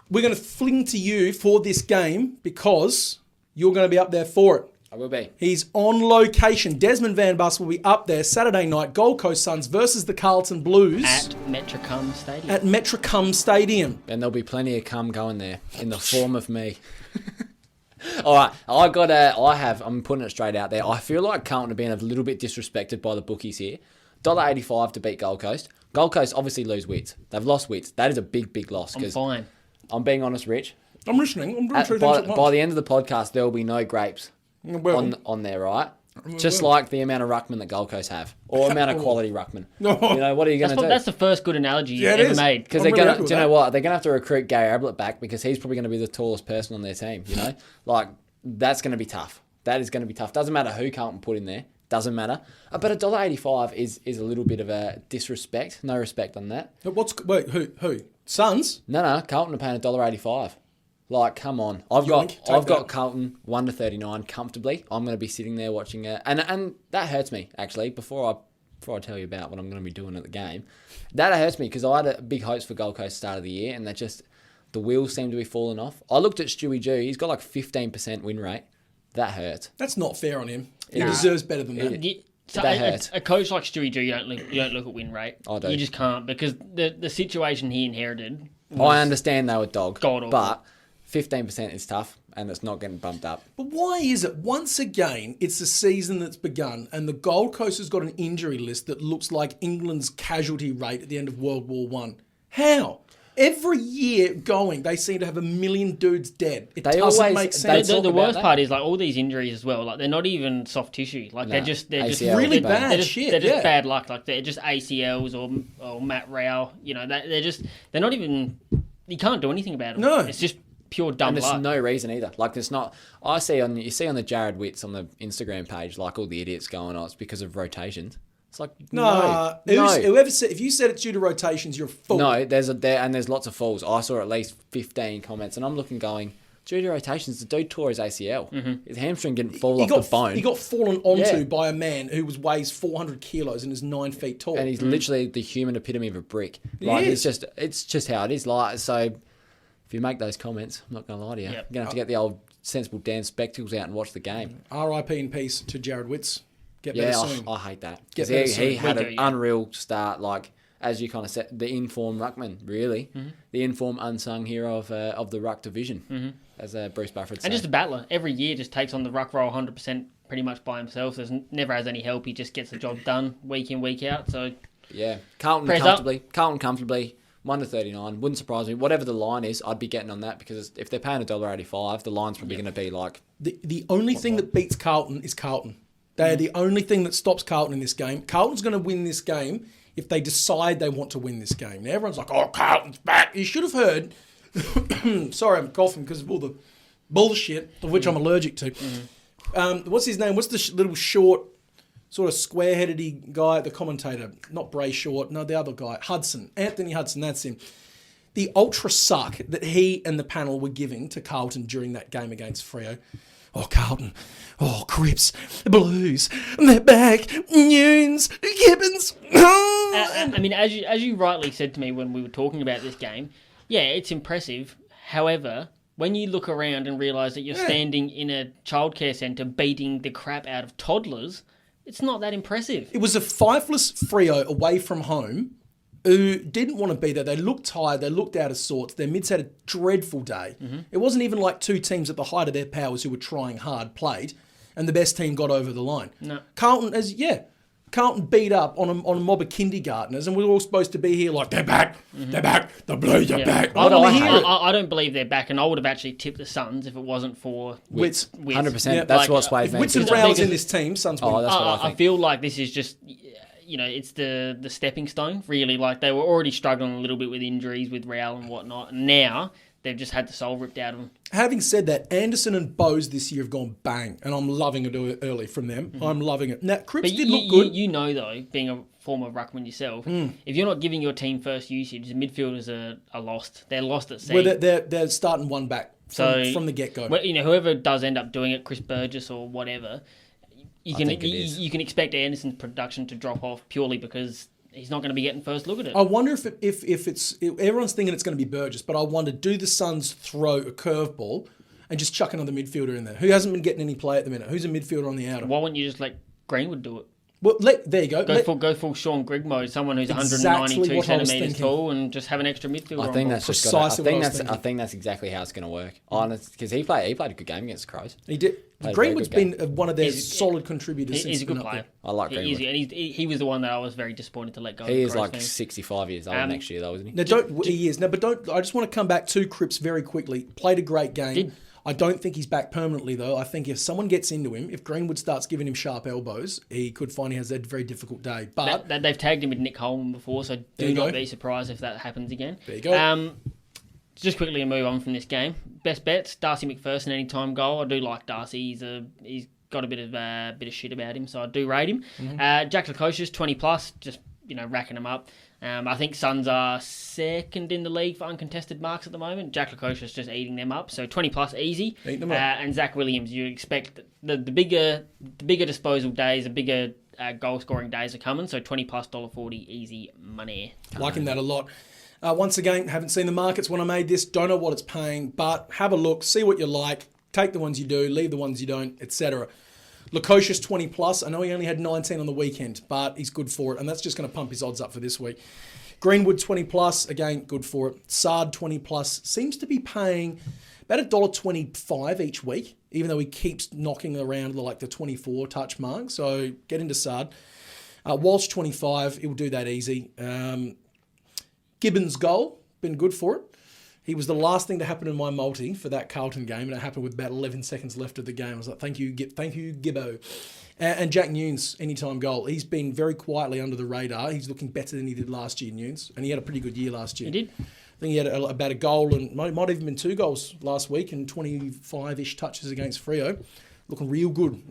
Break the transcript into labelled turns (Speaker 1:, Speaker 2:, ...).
Speaker 1: we're going to fling to you for this game because you're going to be up there for it.
Speaker 2: I will be.
Speaker 1: He's on location. Desmond Van Bus will be up there Saturday night. Gold Coast Suns versus the Carlton Blues.
Speaker 3: At Metricum Stadium.
Speaker 1: At Metricum Stadium.
Speaker 2: And there'll be plenty of cum going there in the form of me. All right, I'm putting it straight out there. I feel like Carlton are being a little bit disrespected by the bookies here. $1.85 to beat Gold Coast. Gold Coast obviously lose wits. They've lost wits. That is a big, big loss.
Speaker 3: I'm fine.
Speaker 2: I'm being honest, Rich.
Speaker 1: I'm listening. I'm doing
Speaker 2: by the end of the podcast, there will be no grapes on there, right? Just like the amount of ruckmen that Gold Coast have, or amount of quality ruckmen.
Speaker 1: No.
Speaker 2: You know, what are you going to do?
Speaker 3: That's the first good analogy you've ever made.
Speaker 2: Because they're going to, do you know what? They're going to have to recruit Gary Ablett back because he's probably going to be the tallest person on their team. You know, like that's going to be tough. That is going to be tough. Doesn't matter who Carlton put in there. Doesn't matter. But $1.85 is a little bit of a disrespect. No respect on that.
Speaker 1: Who? Suns?
Speaker 2: No. Carlton are paying $1.85. Like, come on. I've got Carlton 1 to 39 comfortably. I'm going to be sitting there watching it, and that hurts me actually. Before I tell you about what I'm going to be doing at the game, that hurts me because I had big hopes for Gold Coast start of the year, and the wheels seem to be falling off. I looked at Stewie Jew. He's got like 15% win rate. That hurts.
Speaker 1: That's not fair on him. He deserves better than that.
Speaker 3: So a coach like Stewie Jew, you don't look at win rate.
Speaker 2: I do.
Speaker 3: You just can't because the situation he inherited.
Speaker 2: I understand they were dog,
Speaker 3: God-awful.
Speaker 2: but 15% is tough, and it's not getting bumped up.
Speaker 1: But why is it? Once again, it's the season that's begun, and the Gold Coast has got an injury list that looks like England's casualty rate at the end of World War One. How? Every year going, they seem to have 1 million dudes dead. It doesn't make sense.
Speaker 3: The worst part is like all these injuries as well. Like they're not even soft tissue. Like they're just
Speaker 1: really bad.
Speaker 3: They're just bad luck. Like they're just ACLs or Matt Rao. You know, they're not even. You can't do anything about them.
Speaker 1: No,
Speaker 3: it's just pure dumb
Speaker 2: luck. And
Speaker 3: there's
Speaker 2: no reason either. Like there's not. You see on the Jared Witts on the Instagram page, like all the idiots going, it's because of rotations. It's like no.
Speaker 1: Whoever said, if you said it's due to rotations, you're a fool.
Speaker 2: No, there's lots of falls. I saw at least 15 comments, and I'm looking going, due to rotations, the dude tore his ACL. Mm-hmm. His hamstring didn't fall off the bone.
Speaker 1: He got fallen onto by a man who weighs 400 kilos and is 9 feet tall.
Speaker 2: And he's literally the human epitome of a brick. Like it's just how it is. Like so, if you make those comments, I'm not going to lie to you. You're going to have to get the old sensible Dan spectacles out and watch the game.
Speaker 1: R.I.P. in peace to Jared Witts. Get better soon.
Speaker 2: I hate that. Because he had an unreal start, like, as you kind of said, the informed ruckman, really. Mm-hmm. The informed unsung hero of the ruck division, as Bruce Bufford said.
Speaker 3: And just a battler. Every year just takes on the ruck role 100% pretty much by himself. Never has any help. He just gets the job done week in, week out. So
Speaker 2: yeah, Carlton comfortably. 1 to 39. Wouldn't surprise me. Whatever the line is, I'd be getting on that because if they're paying $1.85, the line's probably going to be like...
Speaker 1: The only thing that beats Carlton is Carlton. They are the only thing that stops Carlton in this game. Carlton's going to win this game if they decide they want to win this game. Now, everyone's like, oh, Carlton's back. You should have heard. Sorry, I'm coughing because of all the bullshit of which I'm allergic to. What's his name? What's the little short, sort of square-headed guy, the commentator? Not Bray Short. No, the other guy. Hudson. Anthony Hudson, that's him. The ultra suck that he and the panel were giving to Carlton during that game against Freo. Oh, Carlton. Oh, Crips. Blues. They're back. Nunes. Gibbons.
Speaker 3: I mean, as you rightly said to me when we were talking about this game, yeah, it's impressive. However, when you look around and realise that you're standing in a childcare centre beating the crap out of toddlers, it's not that impressive.
Speaker 1: It was a fifeless Freo away from home who didn't want to be there. They looked tired. They looked out of sorts. Their mids had a dreadful day. Mm-hmm. It wasn't even like two teams at the height of their powers who were trying hard, played, and the best team got over the line. No. Carlton beat up on a mob of kindergartners, and we're all supposed to be here like, they're back, they're back, the Blues are back.
Speaker 3: I don't believe they're back, and I would have actually tipped the Suns if it wasn't for Witts.
Speaker 2: 100%. Yeah, that's what swayed me.
Speaker 1: If Witts and Brown's in this team, Suns win.
Speaker 2: That's what I think.
Speaker 3: I feel like this is just... it's the stepping stone, really. Like, they were already struggling a little bit with injuries with Real and whatnot. And now, they've just had the soul ripped out of them.
Speaker 1: Having said that, Anderson and Bose this year have gone bang. And I'm loving it early from them. Mm-hmm. I'm loving it. Now, Cripps did look good.
Speaker 3: You know, though, being a former ruckman yourself, if you're not giving your team first usage, the midfielders are lost. They're lost at sea.
Speaker 1: Well, they're starting one back from the get-go.
Speaker 3: Well, whoever does end up doing it, Chris Burgess or whatever... You can expect Anderson's production to drop off purely because he's not going to be getting first look at it.
Speaker 1: I wonder if everyone's thinking it's going to be Burgess, but I wonder, do the Suns throw a curveball and just chuck another midfielder in there who hasn't been getting any play at the minute? Who's a midfielder on the outer?
Speaker 3: Why wouldn't you just let Greenwood do it?
Speaker 1: Well, there you go.
Speaker 3: Go full Sean Grigg mode, someone who's
Speaker 1: Exactly
Speaker 3: 192
Speaker 1: what I was
Speaker 3: centimetres
Speaker 1: thinking.
Speaker 3: tall, and just have an extra midfielder.
Speaker 2: I think
Speaker 3: on
Speaker 2: that's
Speaker 3: board.
Speaker 2: just gotta,
Speaker 1: Precisely what I was
Speaker 2: I think that's exactly how it's going to work. Honest, because he played a good game against the Crows.
Speaker 1: He did.
Speaker 2: Played a
Speaker 1: Greenwood's
Speaker 2: very
Speaker 1: been
Speaker 2: good
Speaker 1: one of their
Speaker 3: He's-
Speaker 1: solid contributors since
Speaker 3: He's a good
Speaker 1: been up
Speaker 3: player.
Speaker 1: there.
Speaker 2: I like
Speaker 3: He
Speaker 2: Greenwood.
Speaker 3: is, and he was the one that I was very disappointed to let go.
Speaker 2: He
Speaker 3: of
Speaker 2: is
Speaker 3: the
Speaker 2: like
Speaker 3: Crows team.
Speaker 2: 65 years old next year, though, isn't he?
Speaker 1: Now, he is. Now, but don't. I just want to come back to Cripps very quickly. Played a great game. I don't think he's back permanently, though. I think if someone gets into him, if Greenwood starts giving him sharp elbows, he could find he has a very difficult day. But
Speaker 3: They've tagged him with Nick Holman before, so
Speaker 1: There
Speaker 3: do
Speaker 1: you
Speaker 3: not
Speaker 1: go.
Speaker 3: be surprised if that happens again.
Speaker 1: There you go.
Speaker 3: Just quickly to move on from this game. Best bets: Darcy McPherson anytime goal. I do like Darcy. He's got a bit of shit about him, so I do rate him. Jack Lukosius 20+, just racking them up. I think Suns are second in the league for uncontested marks at the moment. Jack Lukosius just eating them up, so 20+ easy.
Speaker 1: Eating them up.
Speaker 3: And Zach Williams, you expect the bigger disposal days, the bigger goal scoring days are coming. So 20+ $1.40 easy money.
Speaker 1: liking that a lot. Once again, haven't seen the markets when I made this. Don't know what it's paying, but have a look, see what you like. Take the ones you do, leave the ones you don't, etc. Lukosius 20+. I know he only had 19 on the weekend, but he's good for it, and that's just going to pump his odds up for this week. Greenwood 20+, again, good for it. Sard 20+, seems to be paying about $1.25 each week, even though he keeps knocking around the 24 touch mark. So get into Sard. Walsh 25, he'll do that easy. Gibbons goal, been good for it. He was the last thing to happen in my multi for that Carlton game, and it happened with about 11 seconds left of the game. I was like, thank you, Gibbo. And Jack Nunes, anytime goal. He's been very quietly under the radar. He's looking better than he did last year, Nunes, and he had a pretty good year last year.
Speaker 3: He did.
Speaker 1: I think he had about a goal, and might even been 2 goals last week, and 25-ish touches against Freo. Looking real good.